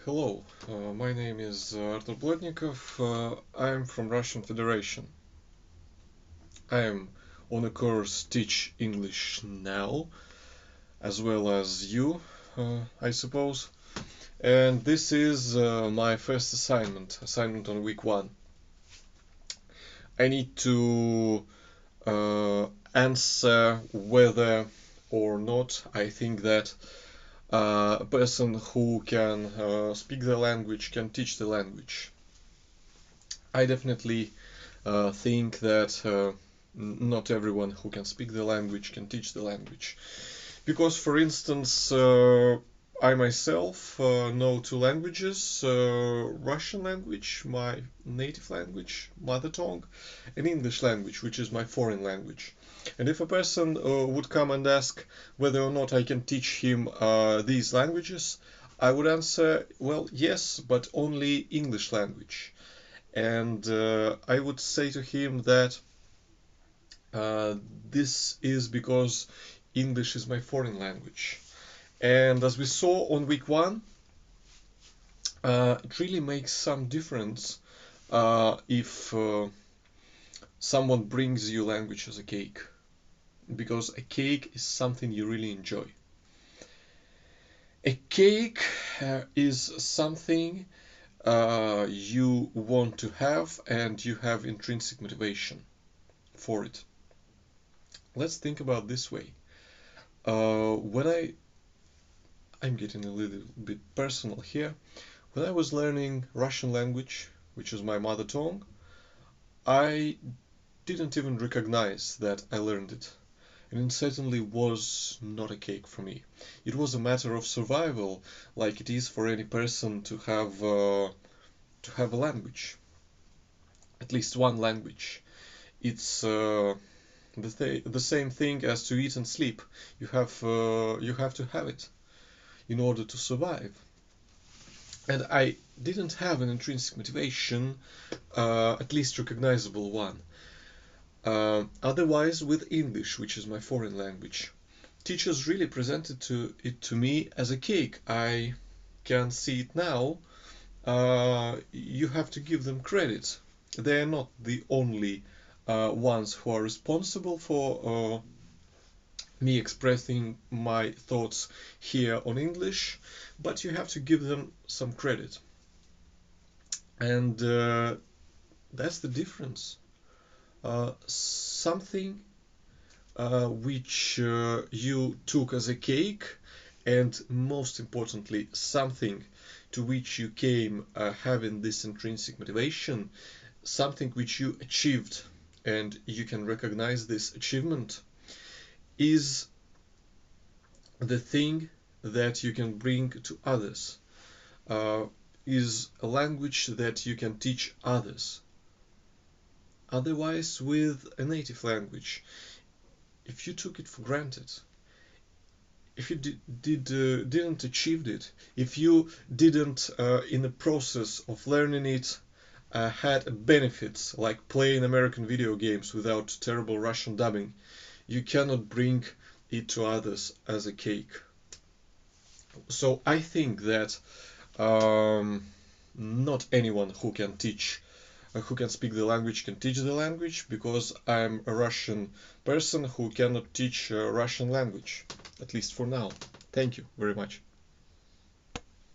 Hello, my name is Artur Plotnikov. I am from Russian Federation. I am on a course Teach English Now, as well as you, I suppose. And this is my first assignment on week 1. I need to answer whether or not I think that a person who can speak the language can teach the language. I definitely think that not everyone who can speak the language can teach the language. Because, for instance, I myself know 2 languages, Russian language, my native language, mother tongue, and English language, which is my foreign language. And if a person would come and ask whether or not I can teach him these languages, I would answer, well, yes, but only English language. And I would say to him that this is because English is my foreign language. And as we saw on week 1, it really makes some difference if someone brings you language as a cake, because a cake is something you really enjoy. A cake is something you want to have, and you have intrinsic motivation for it. Let's think about this way. I'm getting a little bit personal here. When I was learning Russian language, which is my mother tongue, I didn't even recognize that I learned it. And it certainly was not a cake for me. It was a matter of survival, like it is for any person to have a language, at least one language. It's the same thing as to eat and sleep. You have to have it in order to survive. And I didn't have an intrinsic motivation, at least recognizable one. Otherwise, with English, which is my foreign language, teachers really presented it to me as a cake. I can see it now. You have to give them credit. They are not the only ones who are responsible for me expressing my thoughts here on English, but you have to give them some credit. And that's the difference. Something which you took as a cake, and most importantly, something to which you came having this intrinsic motivation, something which you achieved, and you can recognize this achievement, is the thing that you can bring to others, is a language that you can teach others. Otherwise, with a native language, if you took it for granted, if you didn't achieve it, if you didn't, in the process of learning it, had benefits like playing American video games without terrible Russian dubbing, you cannot bring it to others as a cake. So I think that not anyone who can speak the language can teach the language, because I'm a Russian person who cannot teach Russian language, at least for now. Thank you very much.